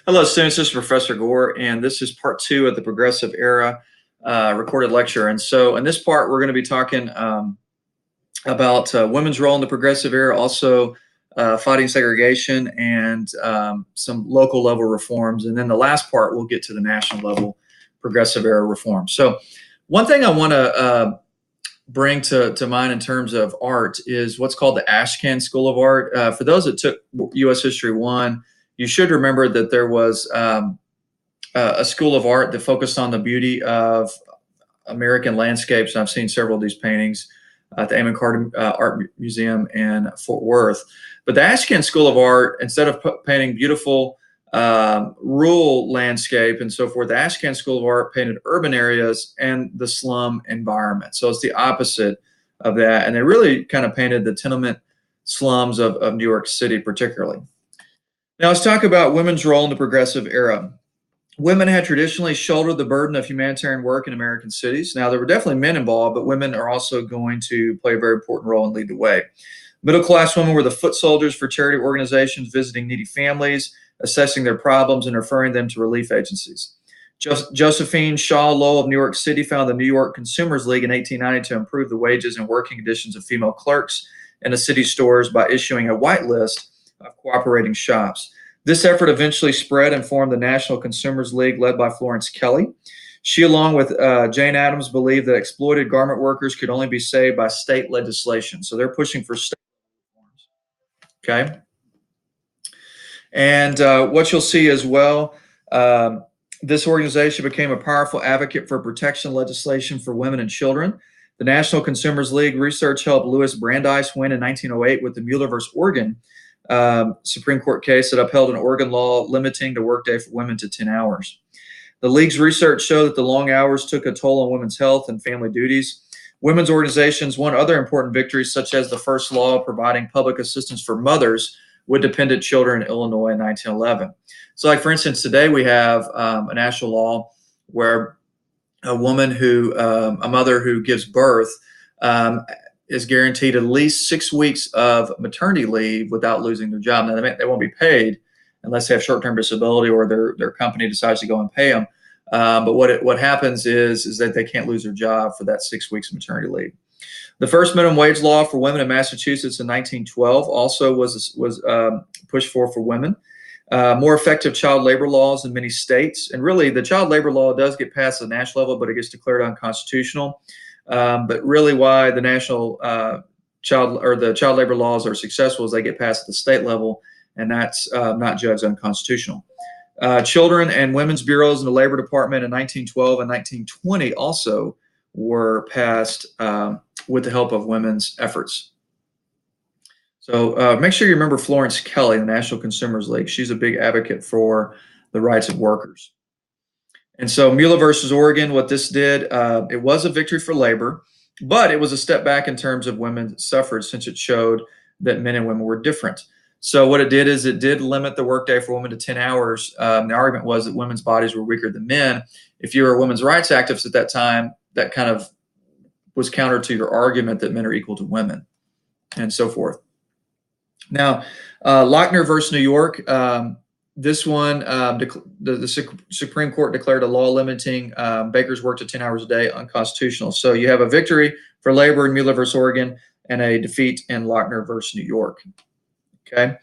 Hello, students. This is Professor Gore, and this is part two of the Progressive Era recorded lecture. And so, in this part, we're going to be talking about women's role in the Progressive Era, also fighting segregation, and some local level reforms. And then the last part, we'll get to the national level Progressive Era reform. So, one thing I want to bring to mind in terms of art is what's called the Ashcan School of Art. For those that took U.S. History 1, you should remember that there was a school of art that focused on the beauty of American landscapes. And I've seen several of these paintings at the Amon Carter Art Museum in Fort Worth. But the Ashcan School of Art, instead of painting beautiful rural landscape and so forth, the Ashcan School of Art painted urban areas and the slum environment. So it's the opposite of that. And they really kind of painted the tenement slums of New York City particularly. Now let's talk about women's role in the Progressive Era. Women had traditionally shouldered the burden of humanitarian work in American cities. Now, there were definitely men involved, but women are also going to play a very important role and lead the way. Middle-class women were the foot soldiers for charity organizations, visiting needy families, assessing their problems, and referring them to relief agencies. Josephine Shaw Lowell of New York City founded the New York Consumers League in 1890 to improve the wages and working conditions of female clerks in the city stores by issuing a white list of cooperating shops. This effort eventually spread and formed the National Consumers League, led by Florence Kelley. She, along with Jane Addams, believed that exploited garment workers could only be saved by state legislation. So they're pushing for state reforms. Okay. And what you'll see as well, this organization became a powerful advocate for protection legislation for women and children. The National Consumers League research helped Louis Brandeis win in 1908 with the Mueller versus Oregon Supreme Court case that upheld an Oregon law limiting the workday for women to 10 hours. The League's research showed that the long hours took a toll on women's health and family duties. Women's organizations won other important victories, such as the first law providing public assistance for mothers with dependent children in Illinois in 1911. So, like, for instance, today we have a national law where a mother who gives birth is guaranteed at least 6 weeks of maternity leave without losing their job. Now, they won't be paid unless they have short-term disability or their company decides to go and pay them. But what happens is that they can't lose their job for that 6 weeks of maternity leave. The first minimum wage law for women in Massachusetts in 1912 also was pushed for women. More effective child labor laws in many states. And really, the child labor law does get passed at the national level, but it gets declared unconstitutional. But really, why the national child labor laws are successful is they get passed at the state level, and that's not judged unconstitutional. Children and women's bureaus in the Labor Department in 1912 and 1920 also were passed with the help of women's efforts. So make sure you remember Florence Kelley, the National Consumers League. She's a big advocate for the rights of workers. And so Mueller versus Oregon, what this did, it was a victory for labor, but it was a step back in terms of women's suffrage, since it showed that men and women were different. So what it did is it did limit the workday for women to 10 hours. The argument was that women's bodies were weaker than men. If you were a women's rights activist at that time, that kind of was counter to your argument that men are equal to women and so forth. Now, Lochner versus New York, this one, the Supreme Court declared a law limiting bakers' work to 10 hours a day unconstitutional. So you have a victory for labor in Mueller versus Oregon and a defeat in Lochner versus New York. Okay.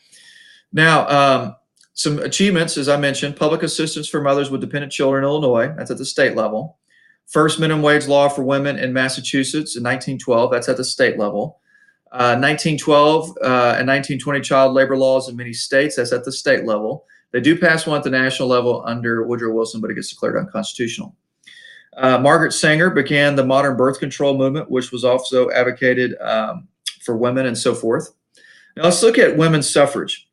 Now, some achievements, as I mentioned: public assistance for mothers with dependent children in Illinois. That's at the state level. First minimum wage law for women in Massachusetts in 1912. That's at the state level. 1912 and 1920 child labor laws in many states. That's at the state level. They do pass one at the national level under Woodrow Wilson, but it gets declared unconstitutional. Margaret Sanger began the modern birth control movement, which was also advocated for women and so forth. Now let's look at women's suffrage.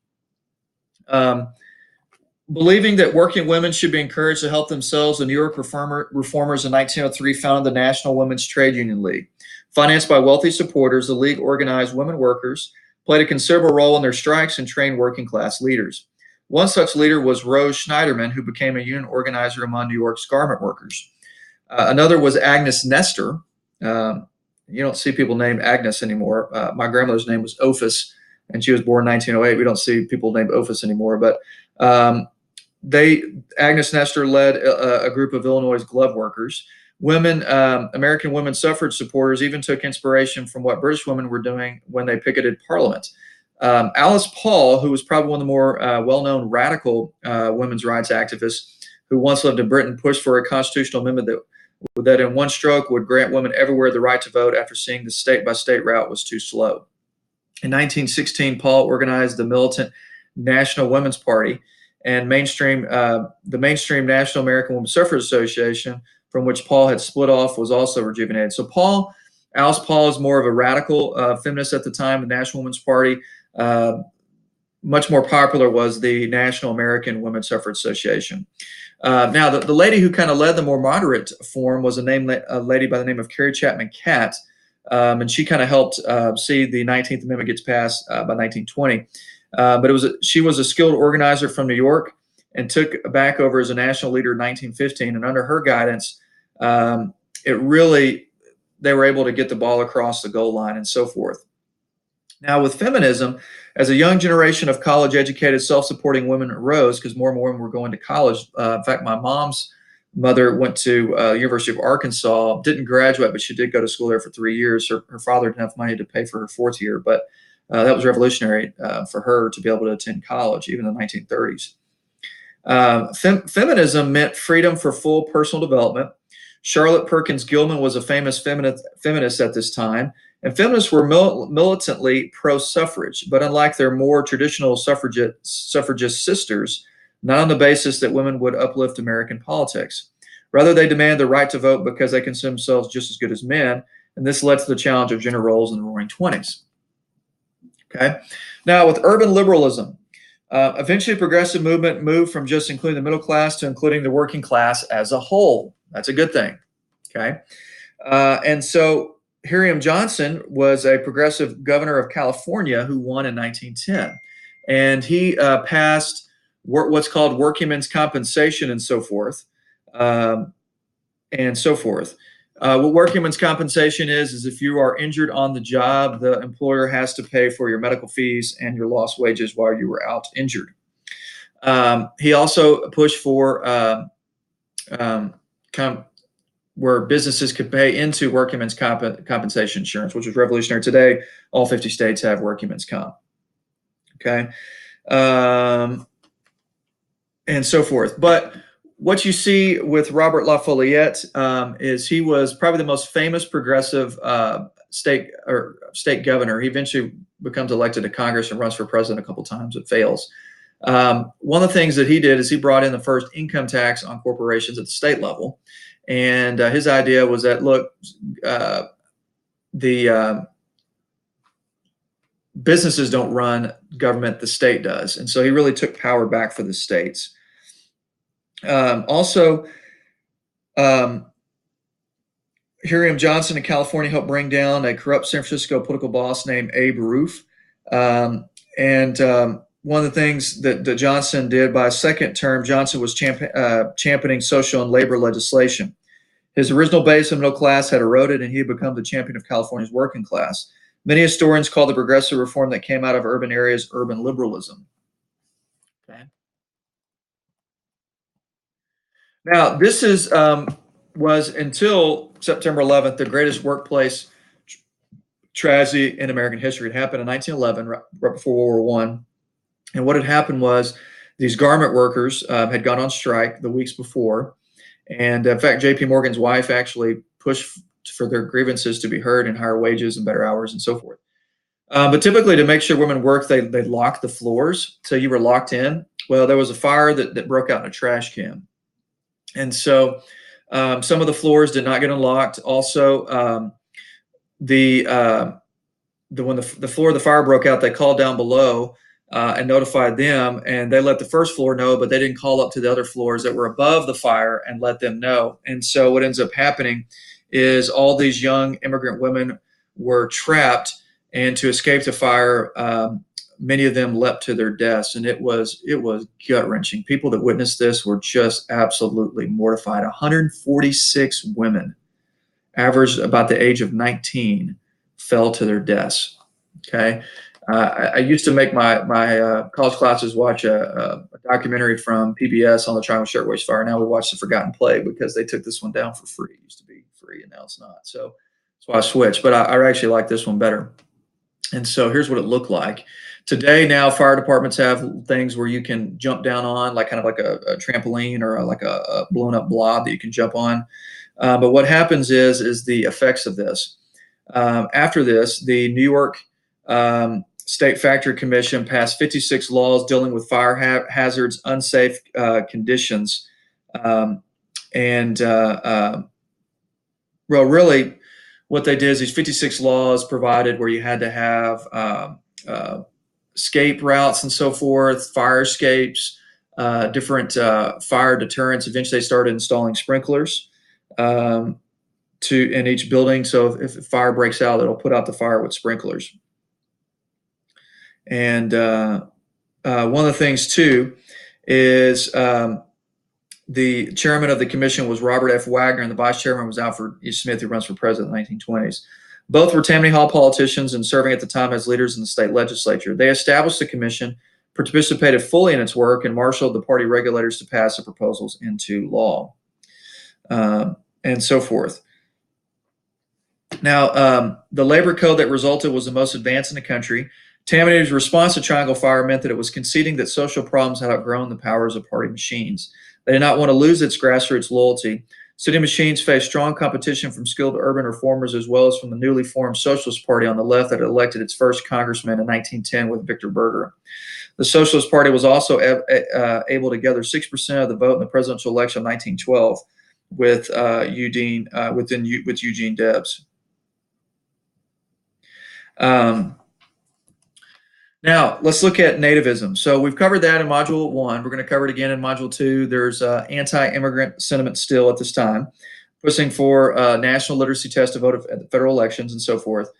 Believing that working women should be encouraged to help themselves, the New York reformers in 1903 founded the National Women's Trade Union League. Financed by wealthy supporters, the League organized women workers, played a considerable role in their strikes, and trained working-class leaders. One such leader was Rose Schneiderman, who became a union organizer among New York's garment workers. Another was Agnes Nestor. You don't see people named Agnes anymore. My grandmother's name was Ophis, and she was born in 1908. We don't see people named Ophis anymore. But Agnes Nestor led a group of Illinois glove workers. American women suffrage supporters even took inspiration from what British women were doing when they picketed Parliament. Alice Paul, who was probably one of the more well-known radical women's rights activists who once lived in Britain, pushed for a constitutional amendment that in one stroke would grant women everywhere the right to vote after seeing the state-by-state route was too slow. In 1916, Paul organized the militant National Women's Party and the mainstream National American Women's Suffrage Association, from which Paul had split off, was also rejuvenated. So Alice Paul is more of a radical feminist at the time, the National Women's Party. Much more popular was the National American Women's Suffrage Association. Now, the lady who kind of led the more moderate form was a lady by the name of Carrie Chapman Catt, and she kind of helped see the 19th Amendment gets passed by 1920. But she was a skilled organizer from New York and took back over as a national leader in 1915. And under her guidance, they were able to get the ball across the goal line and so forth. Now, with feminism, as a young generation of college-educated, self-supporting women arose, because more and more women were going to college. In fact, my mom's mother went to University of Arkansas, didn't graduate, but she did go to school there for 3 years. Her father didn't have money to pay for her fourth year, but that was revolutionary for her to be able to attend college, even in the 1930s. Feminism meant freedom for full personal development. Charlotte Perkins Gilman was a famous feminist at this time. And feminists were militantly pro-suffrage, but unlike their more traditional suffragist sisters, not on the basis that women would uplift American politics. Rather, they demand the right to vote because they consider themselves just as good as men, and this led to the challenge of gender roles in the Roaring Twenties. Okay. Now, with urban liberalism, eventually progressive movement moved from just including the middle class to including the working class as a whole. That's a good thing. Okay. And so Hiram Johnson was a progressive governor of California who won in 1910. And he passed what's called workingmen's compensation and so forth. What workingmen's compensation is if you are injured on the job, the employer has to pay for your medical fees and your lost wages while you were out injured. He also pushed for where businesses could pay into workingmen's compensation insurance, which was revolutionary. Today, all 50 states have workingmen's comp. Okay. And so forth. But what you see with Robert La Follette is he was probably the most famous progressive state governor. He eventually becomes elected to Congress and runs for president a couple times. It fails. One of the things that he did is he brought in the first income tax on corporations at the state level. And his idea was that, look, the businesses don't run government, the state does. And so he really took power back for the states. Hiram Johnson in California helped bring down a corrupt San Francisco political boss named Abe Roof. One of the things that Johnson did by his second term, Johnson was championing social and labor legislation. His original base of middle class had eroded, and he had become the champion of California's working class. Many historians call the progressive reform that came out of urban areas urban liberalism. Okay. Now, this was until September 11th, the greatest workplace tragedy in American history. It happened in 1911, right before World War I. And what had happened was these garment workers had gone on strike the weeks before. And in fact, J.P. Morgan's wife actually pushed for their grievances to be heard and higher wages and better hours and so forth. But typically, to make sure women worked, they locked the floors. So you were locked in. Well, there was a fire that broke out in a trash can. And so some of the floors did not get unlocked. Also, when the floor of the fire broke out, they called down below and notified them, and they let the first floor know, but they didn't call up to the other floors that were above the fire and let them know. And so what ends up happening is all these young immigrant women were trapped, and to escape the fire, many of them leapt to their deaths, and it was gut-wrenching. People that witnessed this were just absolutely mortified. 146 women, averaged about the age of 19, fell to their deaths. Okay. I used to make my college classes watch a documentary from PBS on the Triangle Shirtwaist Fire. Now we watch The Forgotten Plague because they took this one down for free. It used to be free, and now it's not. So that's why I switched. But I actually like this one better. And so here's what it looked like. Today, now fire departments have things where you can jump down on, like kind of like a trampoline or like a blown up blob that you can jump on. But what happens is the effects of this. After this, the New York State Factory Commission passed 56 laws dealing with fire hazards, unsafe conditions, well, really, what they did is these 56 laws provided where you had to have escape routes and so forth, fire escapes, different fire deterrents. Eventually, they started installing sprinklers in each building. So if a fire breaks out, it'll put out the fire with sprinklers. And one of the things too is the chairman of the commission was Robert F. Wagner, and the vice chairman was Alfred E. Smith, who runs for president in the 1920s. Both were Tammany Hall politicians and serving at the time as leaders in the state legislature. They established the commission, participated fully in its work, and marshaled the party regulators to pass the proposals into law, and so forth. Now, the labor code that resulted was the most advanced in the country. Tammany's response to Triangle Fire meant that it was conceding that social problems had outgrown the powers of party machines. They did not want to lose its grassroots loyalty. City machines faced strong competition from skilled urban reformers as well as from the newly formed Socialist Party on the left that had elected its first congressman in 1910 with Victor Berger. The Socialist Party was also able to gather 6% of the vote in the presidential election of 1912 with Eugene Debs. Now, let's look at nativism. So we've covered that in Module 1. We're going to cover it again in Module 2. There's anti-immigrant sentiment still at this time, pushing for a national literacy test to vote at the federal elections and so forth.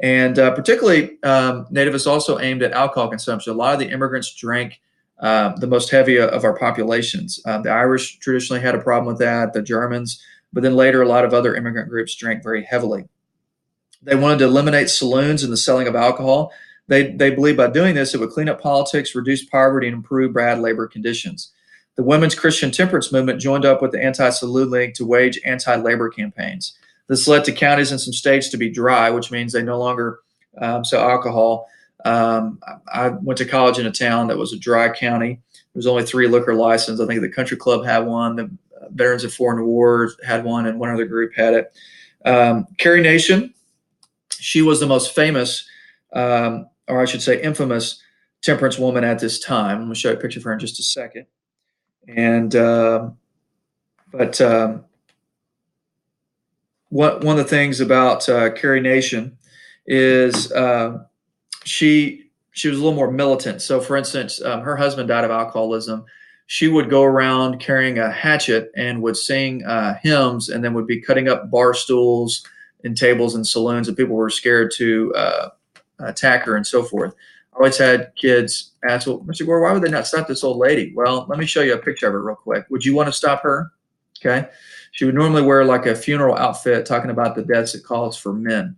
And particularly, nativists also aimed at alcohol consumption. A lot of the immigrants drank the most heavy of our populations. The Irish traditionally had a problem with that, the Germans, but then later a lot of other immigrant groups drank very heavily. They wanted to eliminate saloons and the selling of alcohol. They believed by doing this, it would clean up politics, reduce poverty, and improve bad labor conditions. The Women's Christian Temperance Movement joined up with the Anti-Saloon League to wage anti-labor campaigns. This led to counties in some states to be dry, which means they no longer sell alcohol. I went to college in a town that was a dry county. There was only 3 liquor licenses. I think the Country Club had one, the Veterans of Foreign War had one, and one other group had it. Carrie Nation, she was the most famous or I should say infamous temperance woman at this time. I'm going to show you a picture of her in just a second. And one of the things about Carrie Nation is she was a little more militant. So for instance, her husband died of alcoholism. She would go around carrying a hatchet and would sing hymns, and then would be cutting up bar stools and tables in saloons, and people were scared to attack her and so forth. I always had kids ask, well, Mr. Gore, why would they not stop this old lady? Well, let me show you a picture of her real quick. Would you want to stop her? Okay. She would normally wear like a funeral outfit, talking about the deaths it calls for men.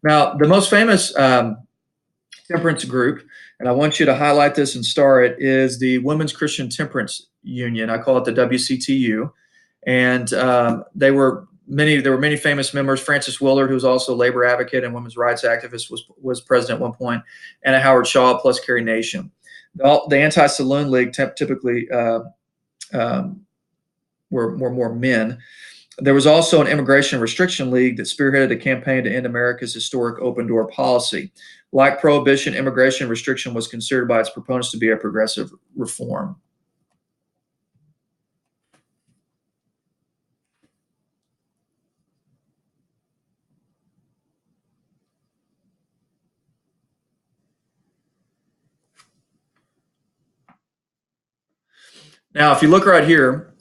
Now, the most famous temperance group, and I want you to highlight this and star it, is the Women's Christian Temperance Union. I call it the WCTU. And there were many famous members. Frances Willard, who was also a labor advocate and women's rights activist, was president at one point, and Howard Shaw, plus Carrie Nation. The Anti-Saloon League typically were more men. There was also an Immigration Restriction League that spearheaded a campaign to end America's historic open door policy. Like prohibition, immigration restriction was considered by its proponents to be a progressive reform. Now, if you look right here,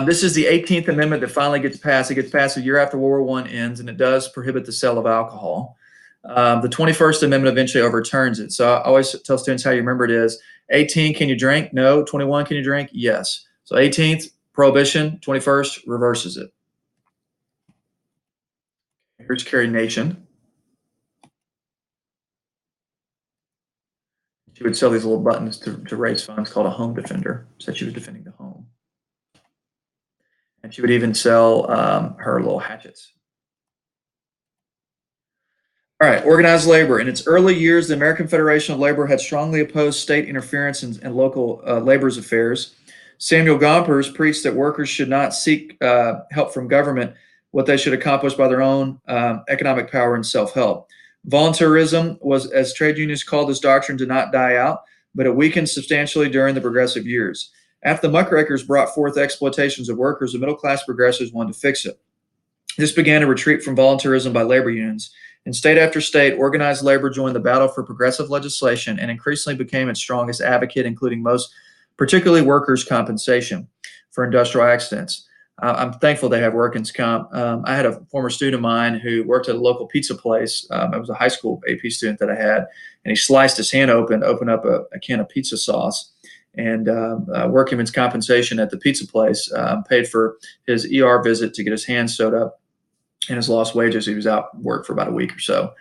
this is the 18th Amendment that finally gets passed. It gets passed a year after World War I ends, and it does prohibit the sale of alcohol. The 21st Amendment eventually overturns it. So I always tell students how you remember it is 18, can you drink? No. 21, can you drink? Yes. So 18th, prohibition. 21st, reverses it. Here's Carrie Nation. She would sell these little buttons to raise funds called a home defender. Said she was defending the home. And she would even sell her little hatchets. All right, organized labor. In its early years, the American Federation of Labor had strongly opposed state interference in local labor's affairs. Samuel Gompers preached that workers should not seek help from government, what they should accomplish by their own economic power and self-help. Voluntarism was, as trade unions called this doctrine, did not die out, but it weakened substantially during the progressive years. After the muckrakers brought forth exploitations of workers, the middle-class progressives wanted to fix it. This began a retreat from voluntarism by labor unions. In state after state, organized labor joined the battle for progressive legislation and increasingly became its strongest advocate, including most, particularly workers' compensation for industrial accidents. I'm thankful they have workers' comp. I had a former student of mine who worked at a local pizza place. I was a high school AP student that I had, and he sliced his hand open, opened up a can of pizza sauce, and workman's compensation at the pizza place paid for his ER visit to get his hand sewed up and his lost wages. He was out of work for about a week or so.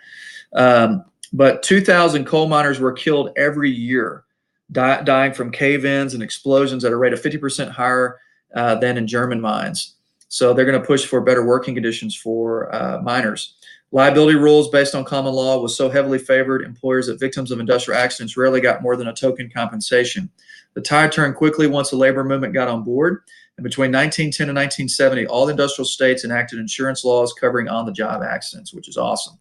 But 2,000 coal miners were killed every year, dying from cave-ins and explosions at a rate of 50% higher than in German mines. So they're going to push for better working conditions for miners. Liability rules based on common law was so heavily favored employers that victims of industrial accidents rarely got more than a token compensation. The tide turned quickly once the labor movement got on board. And between 1910 and 1970, all the industrial states enacted insurance laws covering on-the-job accidents, which is awesome.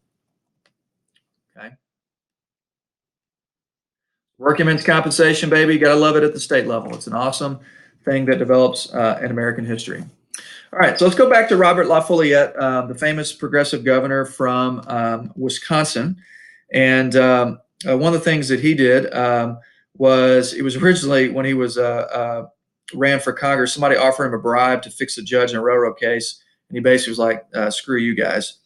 Okay. Workmen's compensation, baby, you got to love it at the state level. It's an awesome thing that develops in American history. All right, so let's go back to Robert Lafayette, the famous progressive governor from Wisconsin. And one of the things that he did was, it was originally when he was ran for Congress, somebody offered him a bribe to fix a judge in a railroad case, and he basically was like, screw you guys.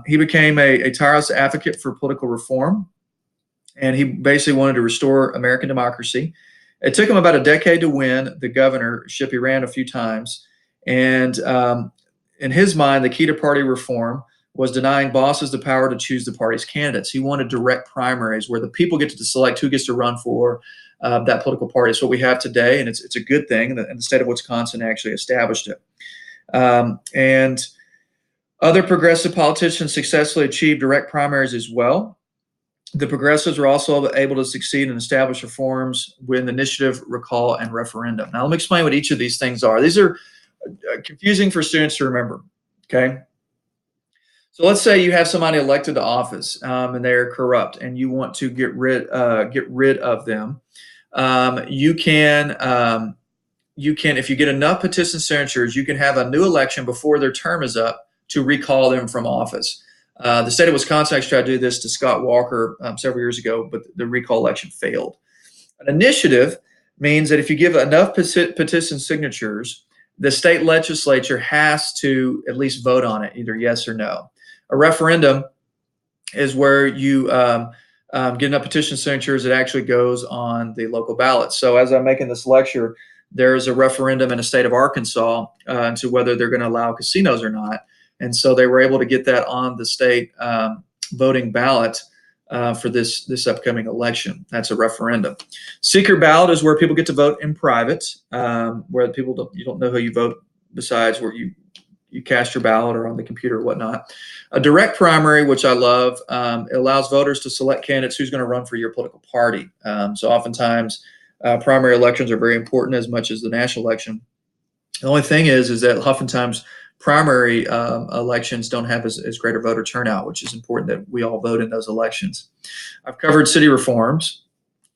He became a tireless advocate for political reform, and he basically wanted to restore American democracy. It took him about a decade to win the governorship. He ran a few times, and in his mind, the key to party reform was denying bosses the power to choose the party's candidates. He wanted direct primaries where the people get to select who gets to run for that political party. It's what we have today, and it's a good thing. And the state of Wisconsin actually established it. And other progressive politicians successfully achieved direct primaries as well. The progressives were also able to succeed and establish reforms with initiative, recall, and referendum. Now, let me explain what each of these things are. These are confusing for students to remember, okay? So let's say you have somebody elected to office and they're corrupt, and you want to get rid of them. You can, if you get enough petition signatures, you can have a new election before their term is up to recall them from office. The state of Wisconsin actually tried to do this to Scott Walker several years ago, but the recall election failed. An initiative means that if you give enough petition signatures, the state legislature has to at least vote on it, either yes or no. A referendum is where you get enough petition signatures, it actually goes on the local ballot. So as I'm making this lecture, there's a referendum in the state of Arkansas into whether they're going to allow casinos or not. And so they were able to get that on the state voting ballot for this upcoming election. That's a referendum. Secret ballot is where people get to vote in private, where you don't know who you vote besides where you cast your ballot or on the computer or whatnot. A direct primary, which I love, it allows voters to select candidates who's going to run for your political party. So oftentimes primary elections are very important as much as the national election. The only thing is that oftentimes primary elections don't have as great a voter turnout, which is important that we all vote in those elections. I've covered city reforms.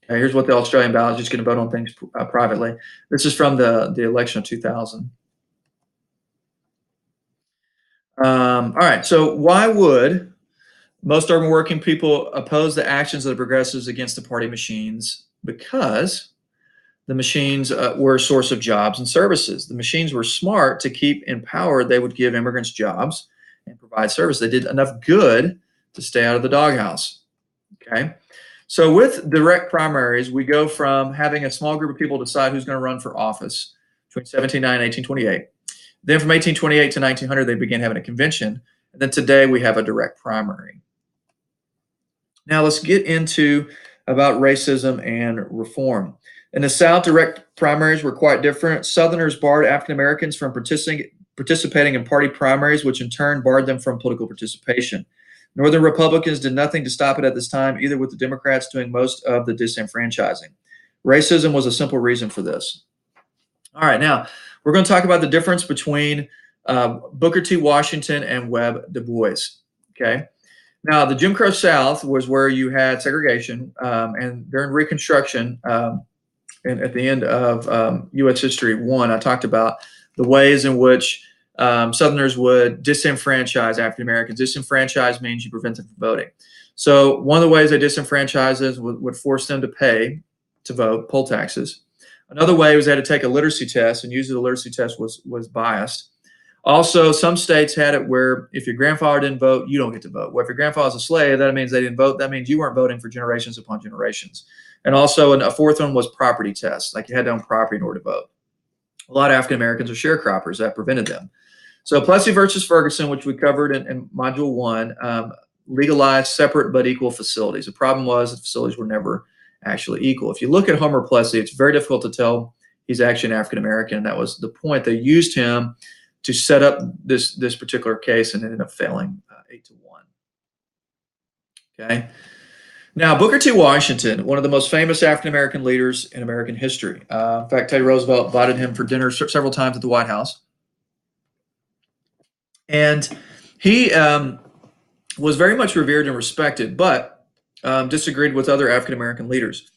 Okay, here's what the Australian ballot is just going to vote on things privately. This is from the election of 2000. All right, so why would most urban working people oppose the actions of the progressives against the party machines? Because the machines were a source of jobs and services. The machines were smart to keep in power. They would give immigrants jobs and provide service. They did enough good to stay out of the doghouse. Okay, so with direct primaries, we go from having a small group of people decide who's going to run for office between 1709 and 1828. Then from 1828 to 1900, they began having a convention. And then today we have a direct primary. Now let's get into about racism and reform. In the South, direct primaries were quite different. Southerners barred African Americans from participating in party primaries, which in turn barred them from political participation. Northern Republicans did nothing to stop it at this time, either with the Democrats doing most of the disenfranchising. Racism was a simple reason for this. All right, now we're going to talk about the difference between Booker T. Washington and Webb Du Bois. Okay. Now, the Jim Crow South was where you had segregation, and during Reconstruction, and at the end of U.S. History 1, I talked about the ways in which Southerners would disenfranchise African Americans. Disenfranchise means you prevent them from voting. So one of the ways they disenfranchised us would force them to pay to vote, poll taxes. Another way was they had to take a literacy test, and usually the literacy test was biased. Also, some states had it where if your grandfather didn't vote, you don't get to vote. Well, if your grandfather's a slave, that means they didn't vote. That means you weren't voting for generations upon generations. And also, a fourth one was property tests, like you had to own property in order to vote. A lot of African Americans are sharecroppers. That prevented them. So Plessy versus Ferguson, which we covered in Module 1, legalized separate but equal facilities. The problem was the facilities were never actually equal. If you look at Homer Plessy, it's very difficult to tell he's actually an African American. That was the point. They used him to set up this particular case, and ended up failing 8-1. Okay. Now, Booker T. Washington, one of the most famous African American leaders in American history. In fact, Teddy Roosevelt invited him for dinner several times at the White House, and he was very much revered and respected, but disagreed with other African American leaders.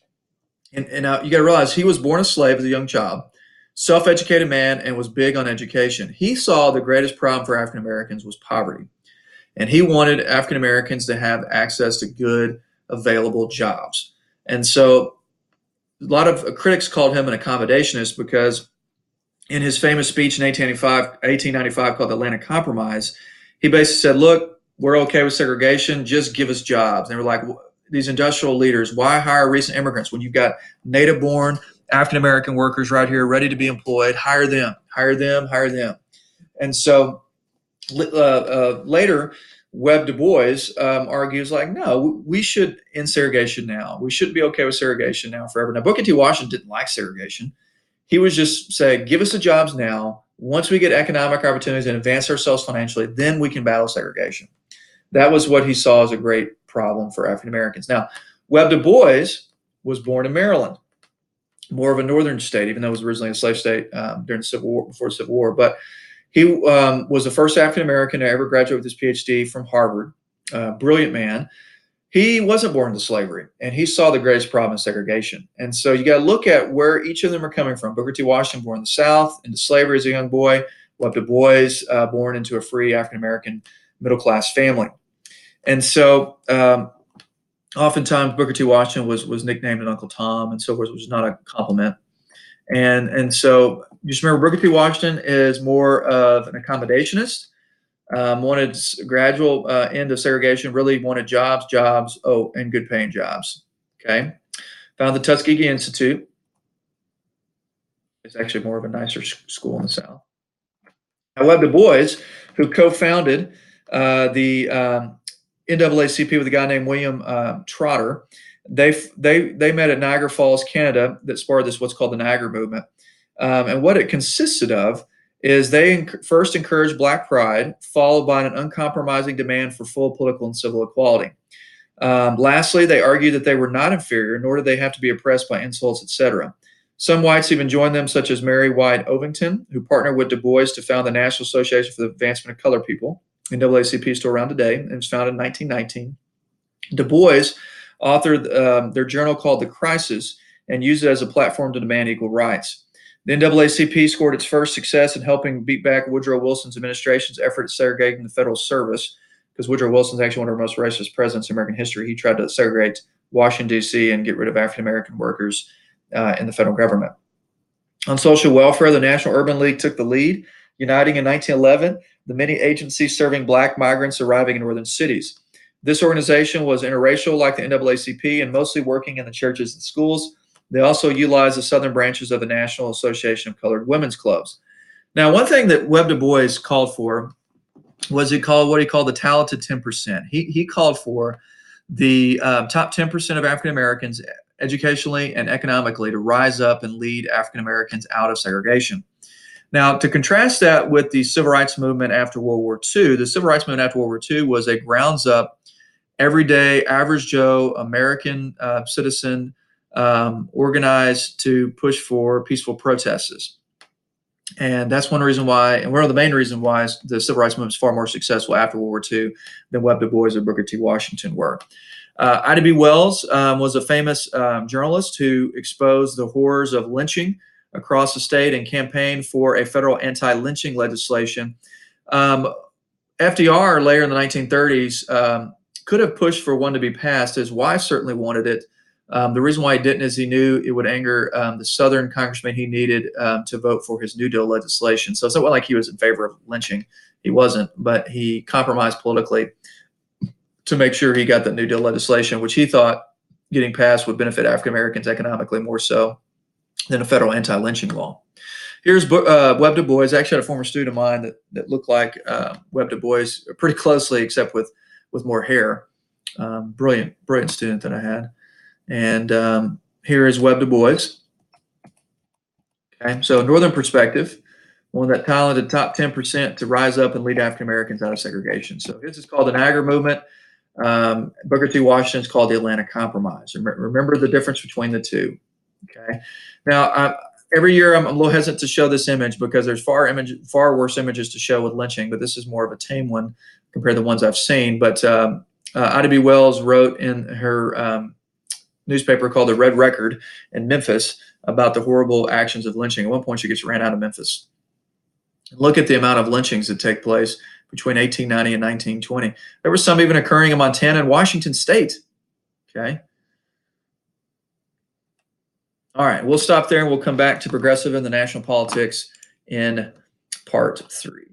And you got to realize he was born a slave as a young child. Self-educated man, and was big on education. He saw the greatest problem for African Americans was poverty. And he wanted African Americans to have access to good, available jobs. And so a lot of critics called him an accommodationist because in his famous speech in 1895 called the Atlantic Compromise, he basically said, look, we're okay with segregation, just give us jobs. And they were like, these industrial leaders, why hire recent immigrants when you've got native-born African-American workers right here ready to be employed? Hire them, hire them, hire them. And so later, Webb Du Bois argues like, no, we should end segregation now. We shouldn't be okay with segregation now forever. Now, Booker T. Washington didn't like segregation. He was just saying, give us the jobs now. Once we get economic opportunities and advance ourselves financially, then we can battle segregation. That was what he saw as a great problem for African-Americans. Now, Webb Du Bois was born in Maryland, more of a northern state, even though it was originally a slave state during the Civil War, before the Civil War. But he was the first African-American to ever graduate with his PhD from Harvard. Brilliant man. He wasn't born into slavery, and he saw the greatest problem in segregation. And so you got to look at where each of them are coming from. Booker T. Washington, born in the South, into slavery as a young boy. Webb Du Bois, born into a free African-American middle-class family. And so oftentimes Booker T. Washington was nicknamed an Uncle Tom and so forth, which is not a compliment. And so just remember, Booker T. Washington is more of an accommodationist, wanted gradual end of segregation, really wanted jobs, and good paying jobs. Okay. Founded the Tuskegee Institute. It's actually more of a nicer school in the South. Now, Webb Du Bois, who co-founded the NAACP with a guy named William Trotter. They met at Niagara Falls, Canada, that sparked this what's called the Niagara Movement. And what it consisted of is they first encouraged Black pride, followed by an uncompromising demand for full political and civil equality. Lastly, they argued that they were not inferior, nor did they have to be oppressed by insults, etc. Some whites even joined them, such as Mary White Ovington, who partnered with Du Bois to found the National Association for the Advancement of Colored People. NAACP is still around today, and it was founded in 1919. Du Bois authored their journal called The Crisis and used it as a platform to demand equal rights. The NAACP scored its first success in helping beat back Woodrow Wilson's administration's effort at segregating the federal service, because Woodrow Wilson is actually one of our most racist presidents in American history. He tried to segregate Washington, D.C. and get rid of African-American workers in the federal government. On social welfare, the National Urban League took the lead, uniting in 1911 the many agencies serving Black migrants arriving in northern cities. This organization was interracial like the NAACP and mostly working in the churches and schools. They also utilized the southern branches of the National Association of Colored Women's Clubs. Now, one thing that Webb Du Bois called for was what he called the talented 10%. He called for the top 10% of African Americans educationally and economically to rise up and lead African Americans out of segregation. Now, to contrast that with the civil rights movement after World War II, the civil rights movement after World War II was a grounds up, everyday, average Joe, American citizen organized to push for peaceful protests. And that's one reason why, and one of the main reasons why the civil rights movement is far more successful after World War II than Webb Du Bois or Booker T. Washington were. Ida B. Wells was a famous journalist who exposed the horrors of lynching across the state and campaigned for a federal anti-lynching legislation. FDR, later in the 1930s, could have pushed for one to be passed. His wife certainly wanted it. The reason why he didn't is he knew it would anger the Southern congressman he needed to vote for his New Deal legislation. So it's not like he was in favor of lynching. He wasn't, but he compromised politically to make sure he got the New Deal legislation, which he thought getting passed would benefit African Americans economically more so than a federal anti-lynching law. Here's Webb Du Bois. I actually had a former student of mine that looked like Webb Du Bois pretty closely, except with more hair. Brilliant student that I had. And here is Webb Du Bois. Okay, so Northern perspective, one that talented top 10% to rise up and lead African Americans out of segregation. So his is called the Niagara Movement. Booker T. Washington is called the Atlanta Compromise. Remember the difference between the two. Okay. Now, every year I'm a little hesitant to show this image because there's far worse images to show with lynching, but this is more of a tame one compared to the ones I've seen. But Ida B. Wells wrote in her newspaper called the Red Record in Memphis about the horrible actions of lynching. At one point, she gets ran out of Memphis. Look at the amount of lynchings that take place between 1890 and 1920. There were some even occurring in Montana and Washington State. Okay. All right, we'll stop there and we'll come back to progressive and the national politics in part 3.